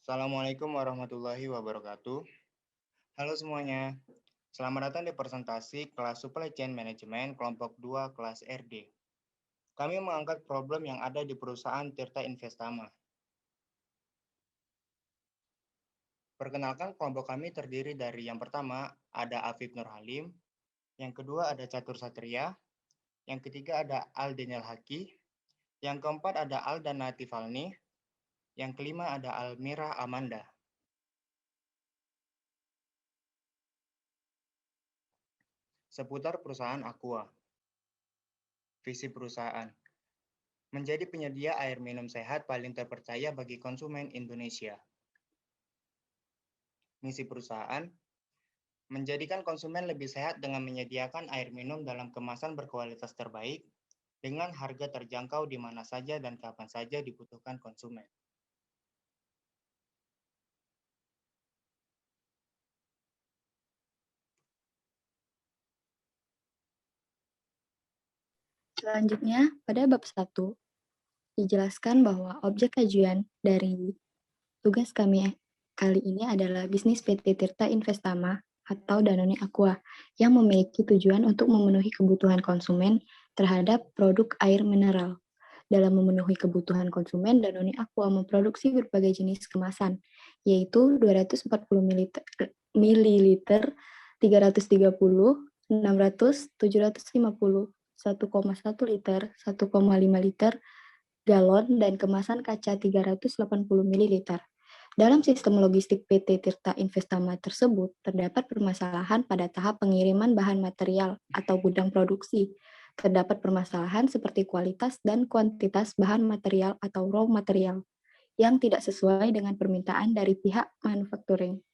Assalamualaikum warahmatullahi wabarakatuh. Halo semuanya, selamat datang di presentasi kelas Supply Chain Management kelompok 2 kelas RD. Kami mengangkat problem yang ada di perusahaan Tirta Investama. Perkenalkan, kelompok kami terdiri dari yang pertama ada Afif Nur Halim, yang kedua ada Catur Satria, yang ketiga ada Al Daniel Haki, yang keempat ada Aldana Tifalni, yang kelima ada Almira Amanda. Seputar perusahaan Aqua. Visi perusahaan menjadi penyedia air minum sehat paling terpercaya bagi konsumen Indonesia. Misi perusahaan menjadikan konsumen lebih sehat dengan menyediakan air minum dalam kemasan berkualitas terbaik dengan harga terjangkau di mana saja dan kapan saja dibutuhkan konsumen. Selanjutnya, pada bab 1, dijelaskan bahwa objek kajian dari tugas kami kali ini adalah bisnis PT Tirta Investama atau Danone Aqua yang memiliki tujuan untuk memenuhi kebutuhan konsumen terhadap produk air mineral. Dalam memenuhi kebutuhan konsumen, Danone Aqua memproduksi berbagai jenis kemasan, yaitu 240 ml, 330, 600, 750, 1,1 liter, 1,5 liter, galon, dan kemasan kaca 380 ml. Dalam sistem logistik PT Tirta Investama tersebut, terdapat permasalahan pada tahap pengiriman bahan material atau gudang produksi. Terdapat permasalahan seperti kualitas dan kuantitas bahan material atau raw material yang tidak sesuai dengan permintaan dari pihak manufacturing.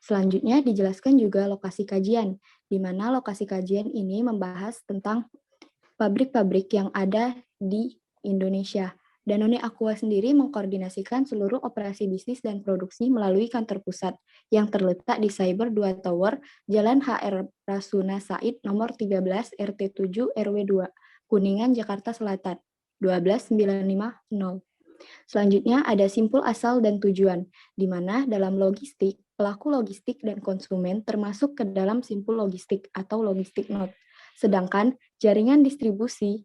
Selanjutnya dijelaskan juga lokasi kajian, di mana lokasi kajian ini membahas tentang pabrik-pabrik yang ada di Indonesia. Danone Aqua sendiri mengkoordinasikan seluruh operasi bisnis dan produksi melalui kantor pusat yang terletak di Cyber 2 Tower, Jalan HR Rasuna Said, nomor 13, RT 7, RW 2, Kuningan, Jakarta Selatan, 12950. Selanjutnya ada simpul asal dan tujuan, di mana dalam logistik, pelaku logistik dan konsumen termasuk ke dalam simpul logistik atau logistik node. Sedangkan jaringan distribusi,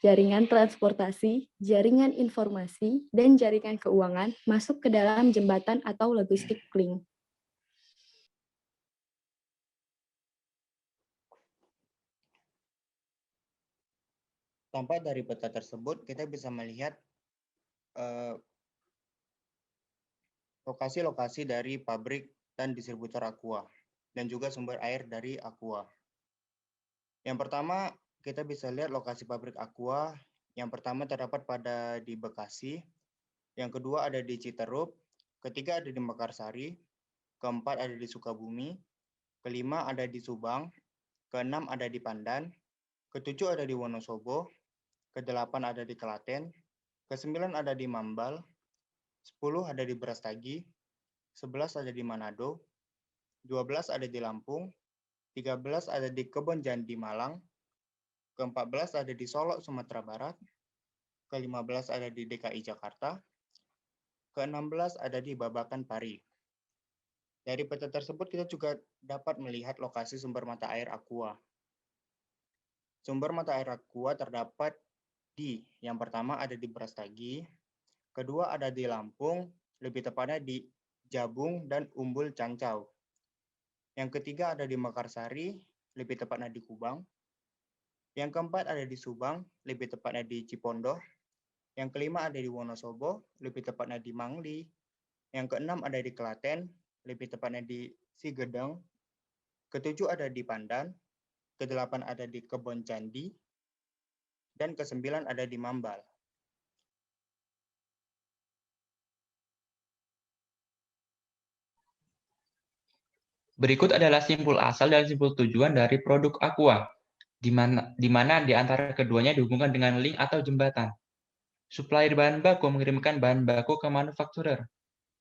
jaringan transportasi, jaringan informasi, dan jaringan keuangan masuk ke dalam jembatan atau logistik link. Tanpa dari peta tersebut, kita bisa melihat lokasi-lokasi dari pabrik dan distributor Aqua, dan juga sumber air dari Aqua. Yang pertama, kita bisa lihat lokasi pabrik Aqua. Yang pertama terdapat di Bekasi, yang kedua ada di Citerup, ketiga ada di Mekarsari, keempat ada di Sukabumi, kelima ada di Subang, keenam ada di Pandan, ketujuh ada di Wonosobo, kedelapan ada di Klaten, kesembilan ada di Mambal, 10 ada di Brastagi, 11 ada di Manado, 12 ada di Lampung, 13 ada di Kebonjandi Malang, ke-14 ada di Solok, Sumatera Barat, ke-15 ada di DKI Jakarta, ke-16 ada di Babakan Pari. Dari peta tersebut kita juga dapat melihat lokasi sumber mata air Aqua. Sumber mata air Aqua terdapat yang pertama ada di Brastagi, kedua ada di Lampung, lebih tepatnya di Jabung dan Umbul Cancau. Yang ketiga ada di Mekarsari, lebih tepatnya di Kubang. Yang keempat ada di Subang, lebih tepatnya di Cipondoh. Yang kelima ada di Wonosobo, lebih tepatnya di Mangli. Yang keenam ada di Klaten, lebih tepatnya di Sigedeng. Ketujuh ada di Pandan, kedelapan ada di Kebonjandi, dan kesembilan ada di Mambal. Berikut adalah simpul asal dan simpul tujuan dari produk Aqua, di mana di antara keduanya dihubungkan dengan link atau jembatan. Supplier bahan baku mengirimkan bahan baku ke manufakturer,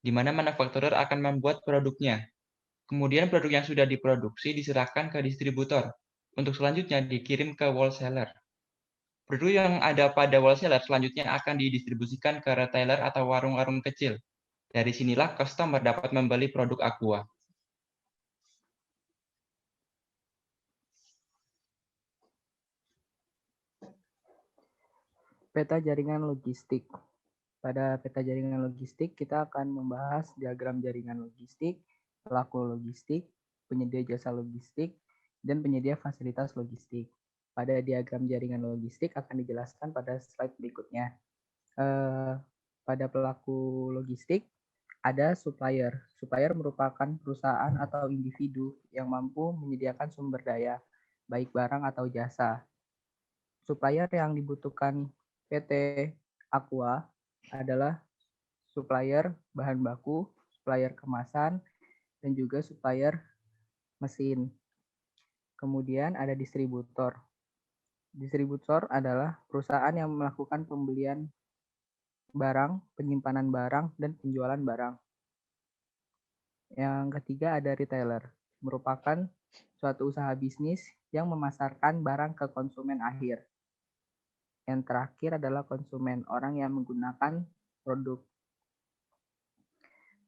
di mana manufakturer akan membuat produknya. Kemudian produk yang sudah diproduksi diserahkan ke distributor, untuk selanjutnya dikirim ke wholesaler. Produk yang ada pada wholesaler selanjutnya akan didistribusikan ke retailer atau warung-warung kecil. Dari sinilah customer dapat membeli produk Aqua. Peta jaringan logistik. Pada peta jaringan logistik, kita akan membahas diagram jaringan logistik, pelaku logistik, penyedia jasa logistik, dan penyedia fasilitas logistik. Pada diagram jaringan logistik akan dijelaskan pada slide berikutnya. Pada pelaku logistik, ada supplier. Supplier merupakan perusahaan atau individu yang mampu menyediakan sumber daya, baik barang atau jasa. Supplier yang dibutuhkan PT Aqua adalah supplier bahan baku, supplier kemasan, dan juga supplier mesin. Kemudian ada distributor. Distributor adalah perusahaan yang melakukan pembelian barang, penyimpanan barang, dan penjualan barang. Yang ketiga ada retailer, merupakan suatu usaha bisnis yang memasarkan barang ke konsumen akhir. Yang terakhir adalah konsumen, orang yang menggunakan produk.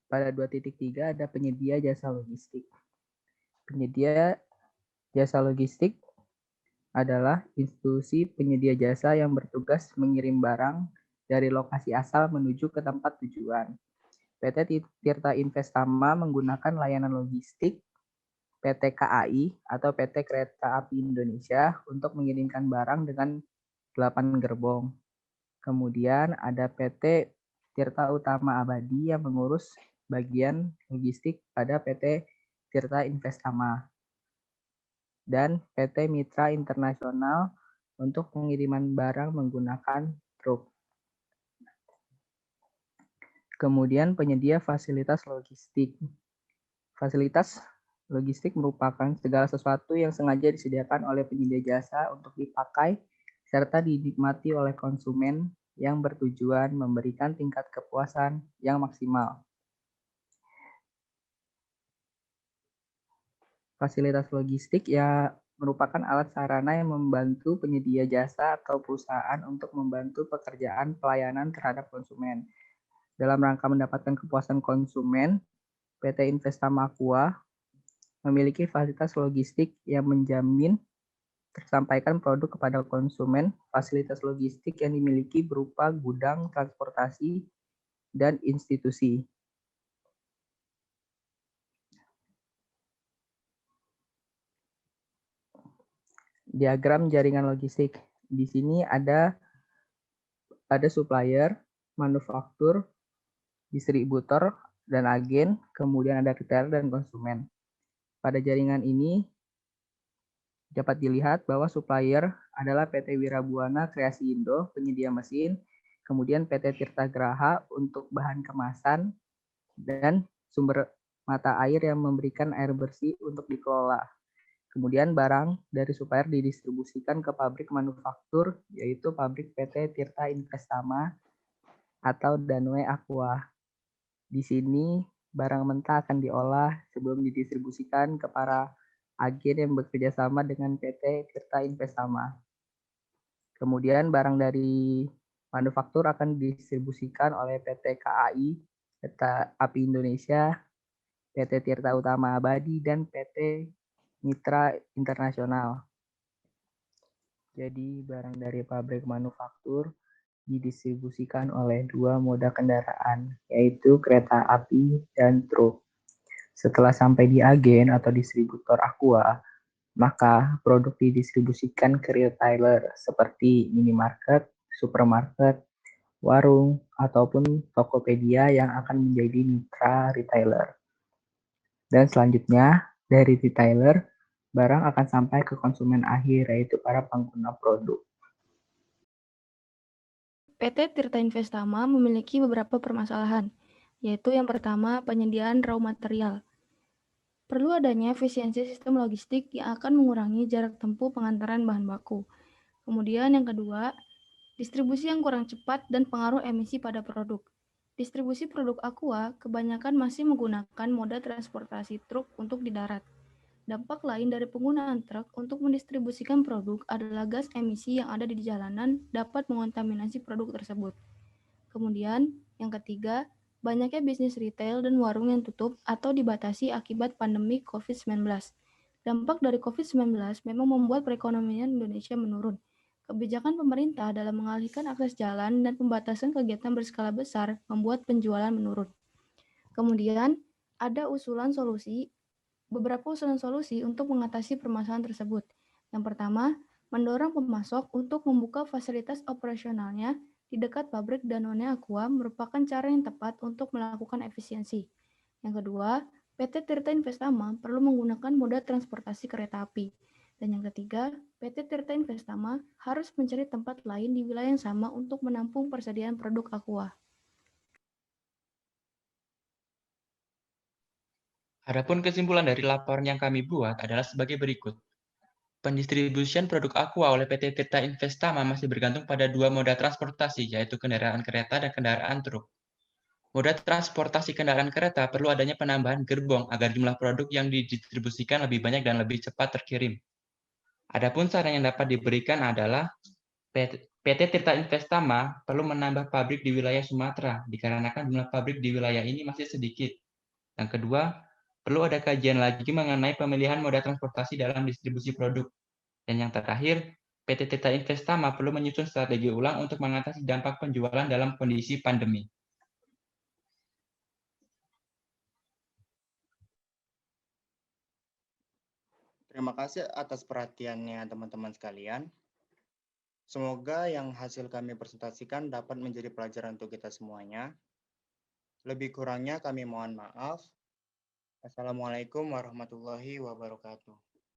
Pada 2.3 ada penyedia jasa logistik. Penyedia jasa logistik adalah institusi penyedia jasa yang bertugas mengirim barang dari lokasi asal menuju ke tempat tujuan. PT Tirta Investama menggunakan layanan logistik PT KAI atau PT Kereta Api Indonesia untuk mengirimkan barang dengan 8 gerbong. Kemudian ada PT Tirta Utama Abadi yang mengurus bagian logistik pada PT Tirta Investama. Dan PT Mitra Internasional untuk pengiriman barang menggunakan truk. Kemudian penyedia fasilitas logistik. Fasilitas logistik merupakan segala sesuatu yang sengaja disediakan oleh penyedia jasa untuk dipakai serta dinikmati oleh konsumen yang bertujuan memberikan tingkat kepuasan yang maksimal. Fasilitas logistik ya merupakan alat sarana yang membantu penyedia jasa atau perusahaan untuk membantu pekerjaan pelayanan terhadap konsumen. Dalam rangka mendapatkan kepuasan konsumen, PT Investama Aqua memiliki fasilitas logistik yang menjamin tersampaikan produk kepada konsumen. Fasilitas logistik yang dimiliki berupa gudang, transportasi, dan institusi. Diagram jaringan logistik. Di sini ada supplier, manufaktur, distributor, dan agen, kemudian ada retailer dan konsumen. Pada jaringan ini dapat dilihat bahwa supplier adalah PT Wirabuana Kreasi Indo, penyedia mesin, kemudian PT Tirta Graha untuk bahan kemasan, dan sumber mata air yang memberikan air bersih untuk dikelola. Kemudian barang dari supplier didistribusikan ke pabrik manufaktur, yaitu pabrik PT Tirta Investama atau Danway Aqua. Di sini barang mentah akan diolah sebelum didistribusikan ke para agen yang bekerja sama dengan PT Tirta Investama. Kemudian barang dari manufaktur akan didistribusikan oleh PT KAI, Kereta Api Indonesia, PT Tirta Utama Abadi, dan PT Mitra Internasional. Jadi barang dari pabrik manufaktur didistribusikan oleh dua moda kendaraan, yaitu kereta api dan truk. Setelah sampai di agen atau distributor Aqua, maka produk didistribusikan ke retailer seperti minimarket, supermarket, warung, ataupun Tokopedia yang akan menjadi mitra retailer. Dan selanjutnya, dari retailer, barang akan sampai ke konsumen akhir, yaitu para pengguna produk. PT Tirta Investama memiliki beberapa permasalahan, yaitu yang pertama penyediaan raw material. Perlu adanya efisiensi sistem logistik yang akan mengurangi jarak tempuh pengantaran bahan baku. Kemudian yang kedua, distribusi yang kurang cepat dan pengaruh emisi pada produk. Distribusi produk Aqua kebanyakan masih menggunakan moda transportasi truk untuk di darat. Dampak lain dari penggunaan truk untuk mendistribusikan produk adalah gas emisi yang ada di jalanan dapat mengontaminasi produk tersebut. Kemudian, yang ketiga, banyaknya bisnis retail dan warung yang tutup atau dibatasi akibat pandemi COVID-19. Dampak dari COVID-19 memang membuat perekonomian Indonesia menurun. Kebijakan pemerintah dalam mengalihkan akses jalan dan pembatasan kegiatan berskala besar membuat penjualan menurun. Kemudian, ada beberapa usulan solusi untuk mengatasi permasalahan tersebut. Yang pertama, mendorong pemasok untuk membuka fasilitas operasionalnya di dekat pabrik Danone Aqua merupakan cara yang tepat untuk melakukan efisiensi. Yang kedua, PT Tirta Investama perlu menggunakan moda transportasi kereta api. Dan yang ketiga, PT Tirta Investama harus mencari tempat lain di wilayah yang sama untuk menampung persediaan produk Aqua. Adapun kesimpulan dari laporan yang kami buat adalah sebagai berikut. Pendistribusian produk Aqua oleh PT Tirta Investama masih bergantung pada dua moda transportasi, yaitu kendaraan kereta dan kendaraan truk. Moda transportasi kendaraan kereta perlu adanya penambahan gerbong agar jumlah produk yang didistribusikan lebih banyak dan lebih cepat terkirim. Adapun saran yang dapat diberikan adalah PT Tirta Investama perlu menambah pabrik di wilayah Sumatera, dikarenakan jumlah pabrik di wilayah ini masih sedikit. Yang kedua, perlu ada kajian lagi mengenai pemilihan moda transportasi dalam distribusi produk. Dan yang terakhir, PT Tirta Investama perlu menyusun strategi ulang untuk mengatasi dampak penjualan dalam kondisi pandemi. Terima kasih atas perhatiannya teman-teman sekalian. Semoga yang hasil kami presentasikan dapat menjadi pelajaran untuk kita semuanya. Lebih kurangnya kami mohon maaf. Assalamualaikum warahmatullahi wabarakatuh.